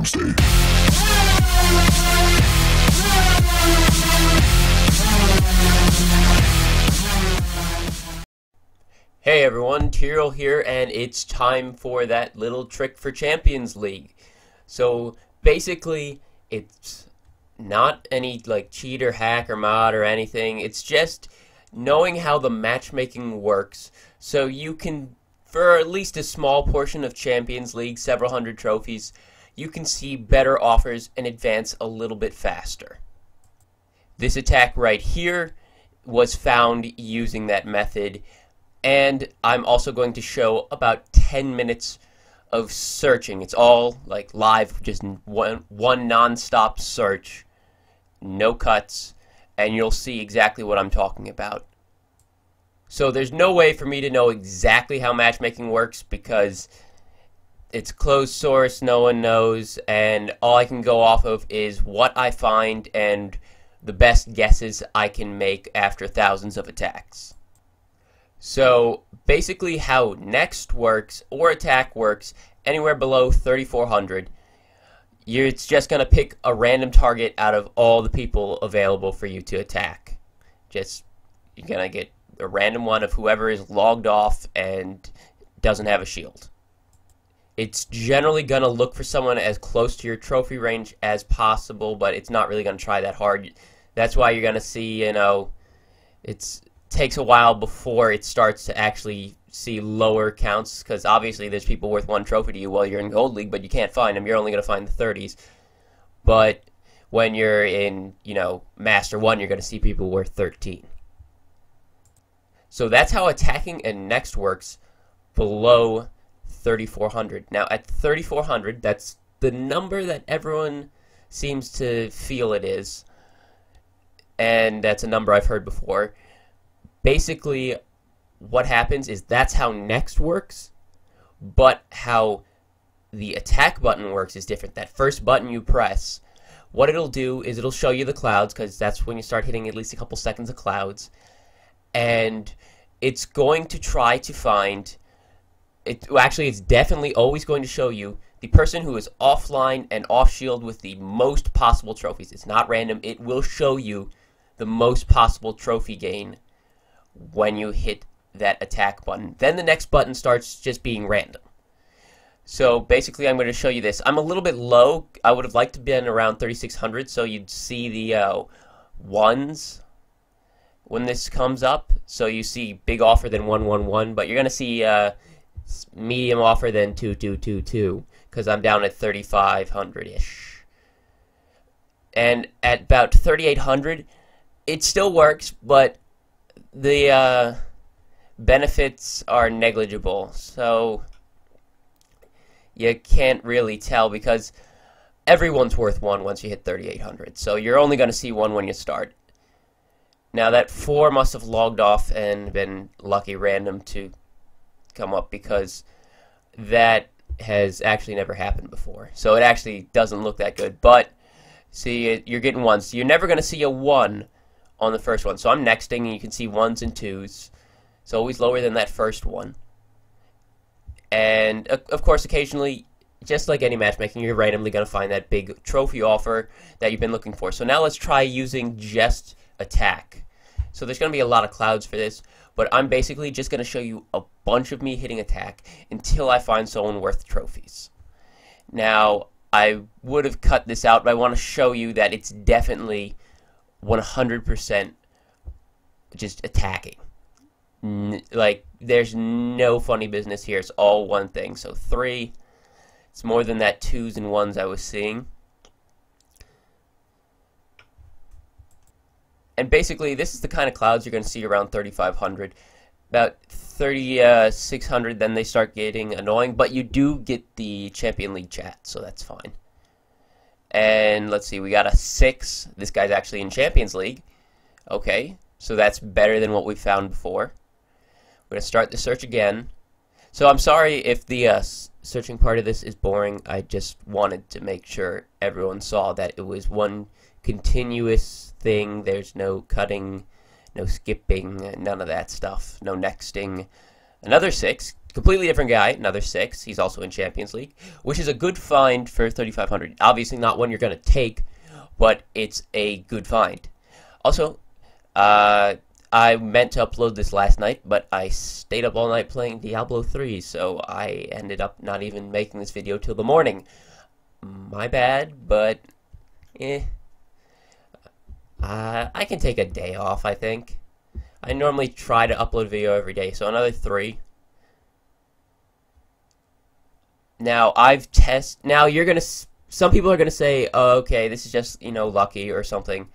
Tuesday. Hey everyone, Tyrael here, and it's time for that little trick for Champions League. So basically, it's not any like cheat or hack or mod or anything. It's just knowing how the matchmaking works, so you can, for at least a small portion of Champions League, several hundred trophies, you can see better offers and advance a little bit faster. This attack right here was found using that method. And I'm also going to show about 10 minutes of searching. It's all like live, just one non-stop search, no cuts, and you'll see exactly what I'm talking about. So there's no way for me to know exactly how matchmaking works because it's closed source, no one knows, and all I can go off of is what I find and the best guesses I can make after thousands of attacks. So basically how next works, or attack works, anywhere below 3400, it's just going to pick a random target out of all the people available for you to attack. You're going to get a random one of whoever is logged off and doesn't have a shield. It's generally going to look for someone as close to your trophy range as possible, but it's not really going to try that hard. That's why you're going to see, it takes a while before it starts to actually see lower counts, because obviously there's people worth one trophy to you while you're in Gold League, but you can't find them. You're only going to find the 30s. But when you're in, Master 1, you're going to see people worth 13. So that's how attacking and next works below 3400. Now at 3400, that's the number that everyone seems to feel it is, and that's a number I've heard before. Basically, what happens is that's how next works, but how the attack button works is different. That first button you press, what it'll do is it'll show you the clouds, because that's when you start hitting at least a couple seconds of clouds, and it's going to try to find, it's definitely always going to show you the person who is offline and off shield with the most possible trophies. It's not random. It will show you the most possible trophy gain when you hit that attack button. Then the next button starts just being random. So basically I'm going to show you this. I'm a little bit low. I would have liked to have been around 3600, so you'd see the ones when this comes up. So you see big offer then 111, but you're going to see medium offer then 2222, because I'm down at 3500-ish. And at about 3800, it still works, but the benefits are negligible, so you can't really tell, because everyone's worth one once you hit 3800, so you're only going to see one when you start. Now that 4 must have logged off and been lucky random to come up, because that has actually never happened before, so it actually doesn't look that good. But see, you're getting ones, so you're never going to see a 1 on the first one. So I'm nexting, and you can see 1s and 2s. It's always lower than that first one. And of course, occasionally, just like any matchmaking, you're randomly going to find that big trophy offer that you've been looking for. So now let's try using just attack. So there's going to be a lot of clouds for this, but I'm basically just going to show you a bunch of me hitting attack until I find someone worth trophies. Now, I would have cut this out, but I want to show you that it's definitely 100% just attacking. Like, there's no funny business here. It's all one thing. So 3, it's more than that 2s and 1s I was seeing. And basically, this is the kind of clouds you're going to see around 3500. About 3600, then they start getting annoying, but you do get the Champion League chat, so that's fine. And let's see, we got a 6. This guy's actually in Champions League. Okay, so that's better than what we found before. We're going to start the search again. So I'm sorry if the searching part of this is boring. I just wanted to make sure everyone saw that it was one continuous thing. There's no cutting, no skipping, none of that stuff. No nexting. Another 6. completely different guy, another 6. He's also in Champions League, which is a good find for 3,500. Obviously not one you're going to take, but it's a good find. Also, I meant to upload this last night, but I stayed up all night playing Diablo 3, so I ended up not even making this video till the morning. My bad, but I can take a day off, I think. I normally try to upload a video every day, so another 3. Now, you're gonna, some people are gonna say, oh, okay, this is just, lucky or something.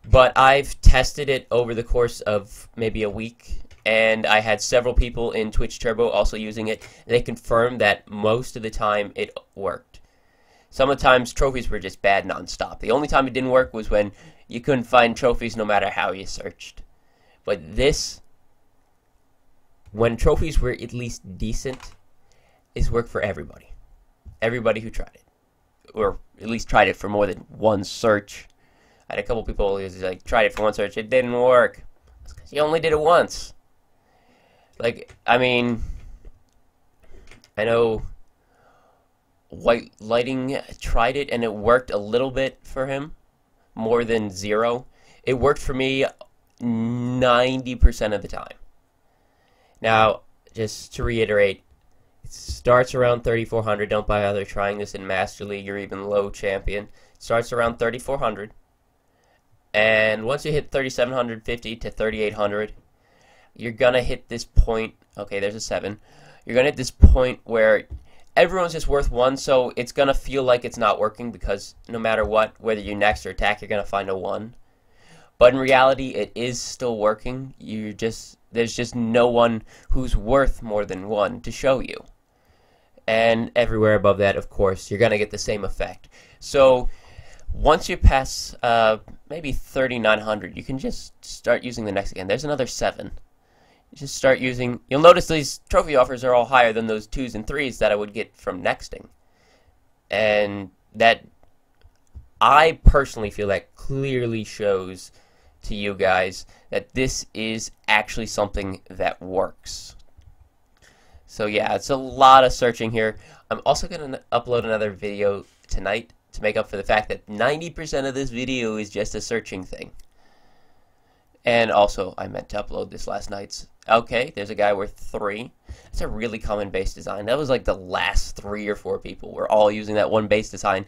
But I've tested it over the course of maybe a week, and I had several people in Twitch Turbo also using it, and they confirmed that most of the time it worked. Some of the times trophies were just bad nonstop. The only time it didn't work was when you couldn't find trophies no matter how you searched. But this, when trophies were at least decent, this worked for everybody. Everybody who tried it. Or at least tried it for more than one search. I had a couple people who like tried it for one search, it didn't work. It's because you only did it once. Like, I mean, I know White Lighting tried it and it worked a little bit for him, more than 0. It worked for me 90% of the time. Now, just to reiterate, it starts around 3,400. Don't bother trying this in Master League or even low champion. It starts around 3,400. And once you hit 3,750 to 3,800, you're going to hit this point. Okay, there's a 7. You're going to hit this point where everyone's just worth 1, so it's going to feel like it's not working because no matter what, whether you next or attack, you're going to find a 1. But in reality, it is still working. There's just no one who's worth more than 1 to show you. And everywhere above that, of course, you're going to get the same effect. So once you pass maybe 3,900, you can just start using the next again. There's another 7. You just start using. You'll notice these trophy offers are all higher than those 2s and 3s that I would get from nexting. And that, I personally feel that clearly shows to you guys that this is actually something that works. So yeah, it's a lot of searching here. I'm also going to upload another video tonight to make up for the fact that 90% of this video is just a searching thing. And also, I meant to upload this last night's. Okay, there's a guy worth 3. That's a really common base design. That was like the last 3 or 4 people were all using that one base design.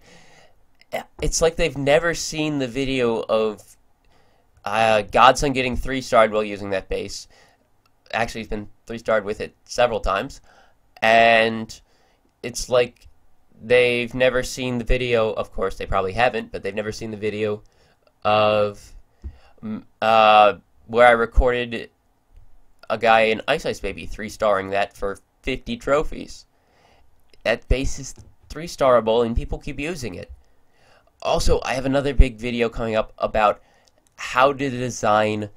It's like they've never seen the video of Godson getting 3-starred while using that base. Actually, he's been 3-starred with it several times. And it's like they've never seen the video. Of course, they probably haven't, but they've never seen the video of where I recorded a guy in Ice Baby 3-starring that for 50 trophies. That base is 3-starable, and people keep using it. Also, I have another big video coming up about how to design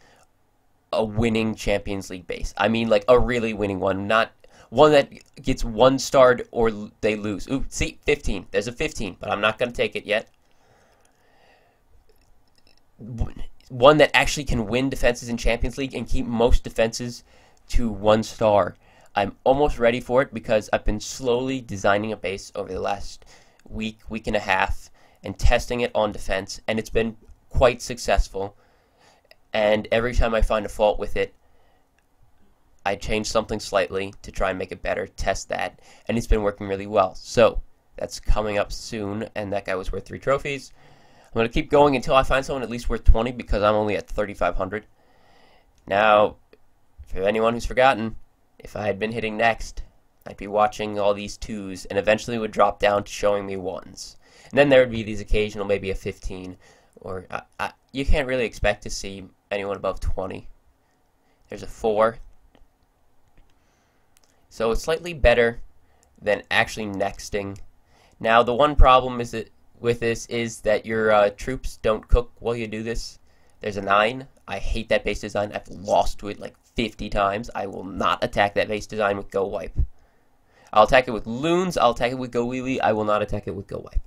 a winning Champions League base. I mean, like a really winning one, not one that gets 1-starred or they lose. Ooh, see, 15. There's a 15, but I'm not going to take it yet. One that actually can win defenses in Champions League and keep most defenses to 1 star. I'm almost ready for it because I've been slowly designing a base over the last week and a half and testing it on defense, and it's been quite successful. And every time I find a fault with it, I change something slightly to try and make it better, test that, and it's been working really well. So that's coming up soon, and that guy was worth 3 trophies. I'm going to keep going until I find someone at least worth 20 because I'm only at 3,500. Now, for anyone who's forgotten, if I had been hitting next, I'd be watching all these 2s and eventually would drop down to showing me 1s. And then there would be these occasional, maybe a 15, or you can't really expect to see anyone above 20. There's a 4. So it's slightly better than actually nexting. Now, the one problem is that with this is that your troops don't cook while you do this. There's a 9. I hate that base design. I've lost to it like 50 times. I will not attack that base design with Go Wipe. I'll attack it with Loons. I'll attack it with Go Wee Wee. I will not attack it with Go Wipe.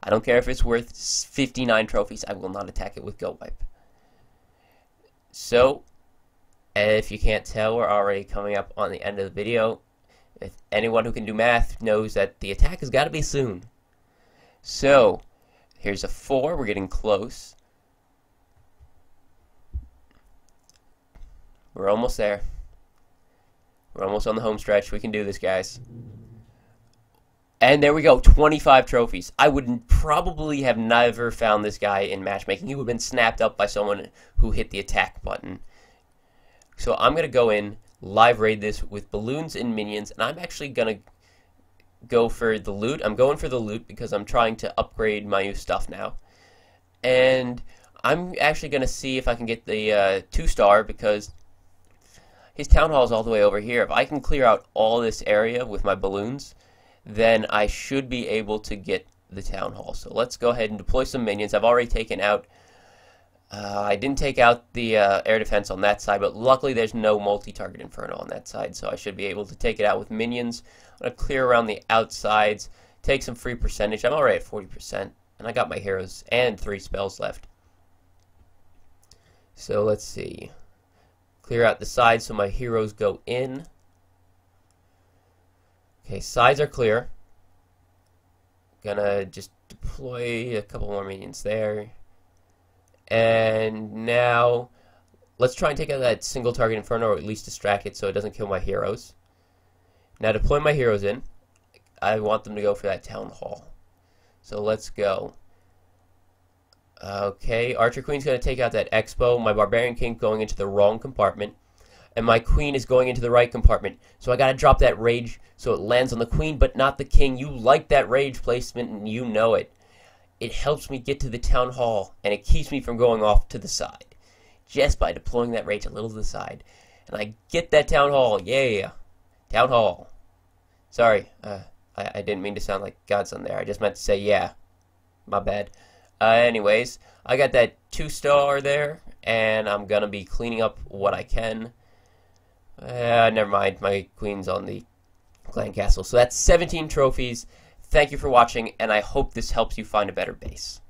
I don't care if it's worth 59 trophies. I will not attack it with Go Wipe. So, if you can't tell, we're already coming up on the end of the video. If anyone who can do math knows that the attack has got to be soon. So, here's a 4. We're getting close. We're almost there. We're almost on the home stretch. We can do this, guys. And there we go, 25 trophies. I would probably have never found this guy in matchmaking. He would have been snapped up by someone who hit the attack button. So I'm going to go in, live raid this with balloons and minions, and I'm actually going to go for the loot. I'm going for the loot because I'm trying to upgrade my new stuff now. And I'm actually going to see if I can get the 2-star because his town hall is all the way over here. If I can clear out all this area with my balloons, then I should be able to get the town hall. So let's go ahead and deploy some minions. I've already taken out, I didn't take out the air defense on that side, but luckily there's no multi-target inferno on that side, so I should be able to take it out with minions. I'm going to clear around the outsides, take some free percentage. I'm already at 40%, and I got my heroes and 3 spells left. So let's see. Clear out the sides so my heroes go in. Okay, sides are clear. Gonna just deploy a couple more minions there. And now, let's try and take out that single target inferno, or at least distract it so it doesn't kill my heroes. Now deploy my heroes in. I want them to go for that town hall. So let's go. Okay, Archer Queen's gonna take out that expo. My Barbarian King going into the wrong compartment. And my queen is going into the right compartment. So I gotta drop that rage so it lands on the queen, but not the king. You like that rage placement, and you know it. It helps me get to the town hall, and it keeps me from going off to the side. Just by deploying that rage a little to the side. And I get that town hall. Yeah. Town hall. Sorry, I didn't mean to sound like Godson there. I just meant to say yeah. My bad. Anyways, I got that 2-star there, and I'm gonna be cleaning up what I can. Never mind, my queen's on the clan castle. So that's 17 trophies. Thank you for watching, and I hope this helps you find a better base.